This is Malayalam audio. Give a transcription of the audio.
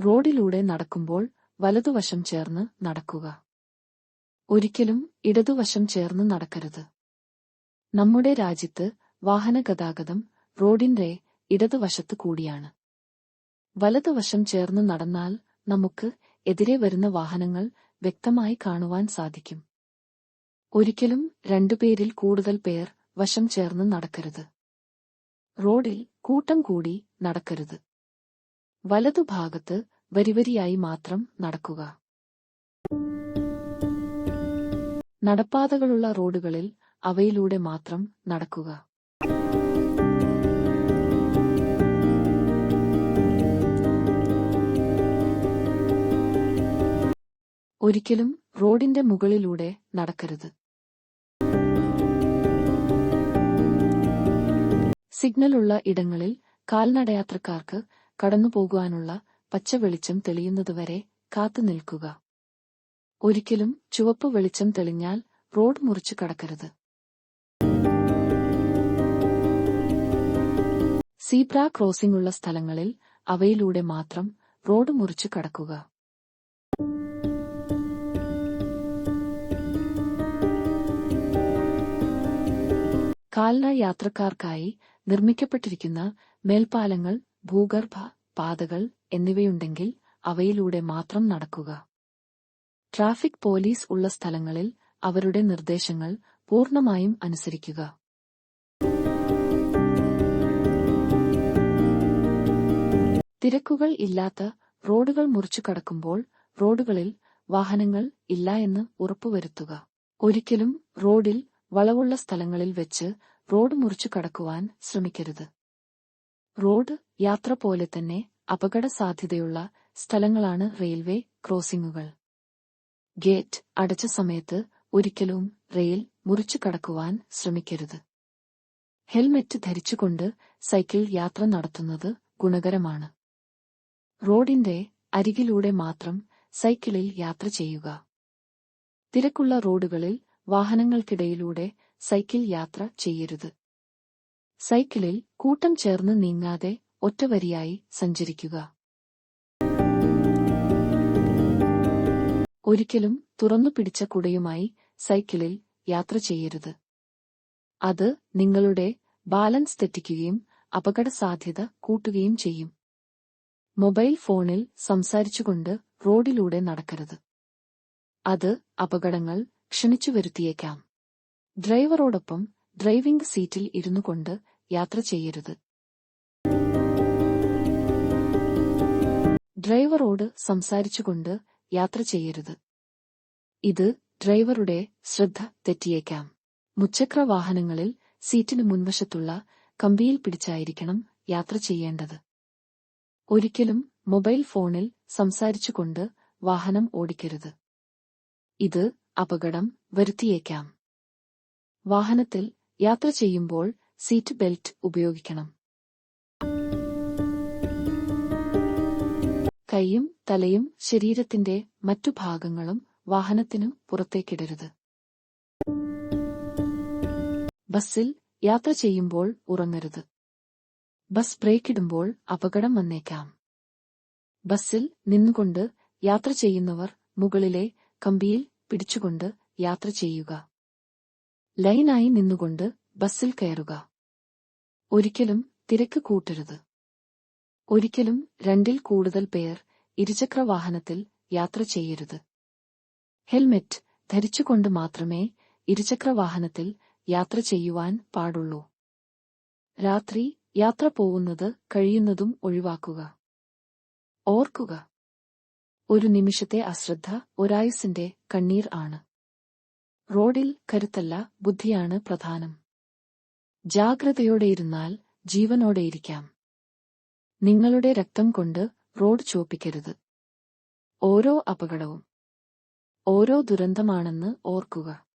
റോഡിലൂടെ നടക്കുമ്പോൾ വലതുവശം ചേർന്ന് നടക്കുക. ഒരിക്കലും ഇടതുവശം ചേർന്ന് നടക്കരുത്. നമ്മുടെ രാജ്യത്ത് വാഹനഗതാഗതം റോഡിന്റെ ഇടതുവശത്ത് കൂടിയാണ്. വലതുവശം ചേർന്ന് നടന്നാൽ നമുക്ക് എതിരെ വരുന്ന വാഹനങ്ങൾ വ്യക്തമായി കാണുവാൻ സാധിക്കും. ഒരിക്കലും രണ്ടുപേരിൽ കൂടുതൽ പേർ വശം ചേർന്ന് നടക്കരുത്. റോഡിൽ കൂട്ടം കൂടി നടക്കരുത്. വലതുഭാഗത്ത് വരിവരിയായി മാത്രം നടക്കുക. നടപ്പാതകളുള്ള റോഡുകളിൽ അവയിലൂടെ മാത്രം നടക്കുക. ഒരിക്കലും റോഡിന്റെ മുകളിലൂടെ നടക്കരുത്. സിഗ്നലുള്ള ഇടങ്ങളിൽ കാൽനടയാത്രക്കാർക്ക് കടന്നുപോകുവാനുള്ള പച്ച വെളിച്ചം തെളിയുന്നതുവരെ കാത്തു നിൽക്കുക. ഒരിക്കലും ചുവപ്പ് വെളിച്ചം തെളിഞ്ഞാൽ റോഡ് മുറിച്ചു കടക്കരുത്. സീബ്ര ക്രോസിംഗ് ഉള്ള സ്ഥലങ്ങളിൽ അവയിലൂടെ മാത്രം റോഡ് മുറിച്ചു കടക്കുക. കാൽനട യാത്രക്കാർക്കായി നിർമ്മിക്കപ്പെട്ടിരിക്കുന്ന മേൽപ്പാലങ്ങൾ, ഭൂഗർഭ പാതകൾ എന്നിവയുണ്ടെങ്കിൽ അവയിലൂടെ മാത്രം നടക്കുക. ട്രാഫിക് പോലീസ് ഉള്ള സ്ഥലങ്ങളിൽ അവരുടെ നിർദ്ദേശങ്ങൾ പൂർണ്ണമായും അനുസരിക്കുക. തിരക്കുകൾ ഇല്ലാത്ത റോഡുകൾ മുറിച്ചു കടക്കുമ്പോൾ റോഡുകളിൽ വാഹനങ്ങൾ ഇല്ല എന്ന് ഉറപ്പുവരുത്തുക. ഒരിക്കലും റോഡിൽ വളവുള്ള സ്ഥലങ്ങളിൽ വെച്ച് റോഡ് മുറിച്ചു കടക്കുവാൻ ശ്രമിക്കരുത്. റോഡ് യാത്ര പോലെ തന്നെ അപകട സാധ്യതയുള്ള സ്ഥലങ്ങളാണ് റെയിൽവേ ക്രോസിംഗുകൾ. ഗേറ്റ് അടച്ച സമയത്ത് ഒരിക്കലും റെയിൽ മുറിച്ചു കടക്കുവാൻ ശ്രമിക്കരുത്. ഹെൽമെറ്റ് ധരിച്ചുകൊണ്ട് സൈക്കിൾ യാത്ര നടത്തുന്നത് ഗുണകരമാണ്. റോഡിന്റെ അരികിലൂടെ മാത്രം സൈക്കിളിൽ യാത്ര ചെയ്യുക. തിരക്കുള്ള റോഡുകളിൽ വാഹനങ്ങൾക്കിടയിലൂടെ സൈക്കിൾ യാത്ര ചെയ്യരുത്. സൈക്കിളിൽ കൂട്ടം ചേർന്ന് നീങ്ങാതെ ഒറ്റവരിയായി സഞ്ചരിക്കുക. ഒരിക്കലും തുറന്നു പിടിച്ച കുടയുമായി സൈക്കിളിൽ യാത്ര ചെയ്യരുത്. അത് നിങ്ങളുടെ ബാലൻസ് തെറ്റിക്കുകയും അപകട സാധ്യത കൂട്ടുകയും ചെയ്യും. മൊബൈൽ ഫോണിൽ സംസാരിച്ചുകൊണ്ട് റോഡിലൂടെ നടക്കരുത്. അത് അപകടങ്ങൾ ക്ഷണിച്ചു വരുത്തിയേക്കാം. ഡ്രൈവറോടൊപ്പം ഡ്രൈവിംഗ് സീറ്റിൽ ഇരുന്നുകൊണ്ട് യാത്ര ചെയ്യരുത്. ഡ്രൈവറോട് സംസാരിച്ചുകൊണ്ട് യാത്ര ചെയ്യരുത്. ഇത് ഡ്രൈവറുടെ ശ്രദ്ധ തെറ്റിയേക്കാം. മുച്ചക്ര വാഹനങ്ങളിൽ സീറ്റിന് മുൻവശത്തുള്ള കമ്പിയിൽ പിടിച്ചായിരിക്കണം യാത്ര ചെയ്യേണ്ടത്. ഒരിക്കലും മൊബൈൽ ഫോണിൽ സംസാരിച്ചുകൊണ്ട് വാഹനം ഓടിക്കരുത്. ഇത് അപകടം വരുത്തിയേക്കാം. വാഹനത്തിൽ യാത്ര ചെയ്യുമ്പോൾ സീറ്റ് ബെൽറ്റ് ഉപയോഗിക്കണം. കൈയും തലയും ശരീരത്തിന്റെ മറ്റു ഭാഗങ്ങളും വാഹനത്തിനു പുറത്തേക്കിടരുത്. ബസ്സിൽ യാത്ര ചെയ്യുമ്പോൾ ഉറങ്ങരുത്. ബസ് ബ്രേക്കിടുമ്പോൾ അപകടം വന്നേക്കാം. ബസ്സിൽ നിന്നുകൊണ്ട് യാത്ര ചെയ്യുന്നവർ മുകളിലെ കമ്പിയിൽ പിടിച്ചുകൊണ്ട് യാത്ര ചെയ്യുക. ലൈനായി നിന്നുകൊണ്ട് ബസ്സിൽ കയറുക. ഒരിക്കലും തിരക്ക് കൂട്ടരുത്. ഒരിക്കലും രണ്ടിൽ കൂടുതൽ പേർ ഇരുചക്ര വാഹനത്തിൽ യാത്ര ചെയ്യരുത്. ഹെൽമെറ്റ് ധരിച്ചുകൊണ്ട് മാത്രമേ ഇരുചക്ര വാഹനത്തിൽ യാത്ര ചെയ്യുവാൻ പാടുള്ളൂ. രാത്രി യാത്ര പോകുന്നത് കഴിയുന്നതും ഒഴിവാക്കുക. ഓർക്കുക, ഒരു നിമിഷത്തെ അശ്രദ്ധ ഒരായുസ്സിന്റെ കണ്ണീർ ആണ്. റോഡിൽ കരുത്തല്ല, ബുദ്ധിയാണ് പ്രധാനം. ജാഗ്രതയോടെയിരുന്നാൽ ജീവനോടെയിരിക്കാം. നിങ്ങളുടെ രക്തം കൊണ്ട് റോഡ് ചോപ്പിക്കരുത്. ഓരോ അപകടവും ഓരോ ദുരന്തമാണെന്ന് ഓർക്കുക.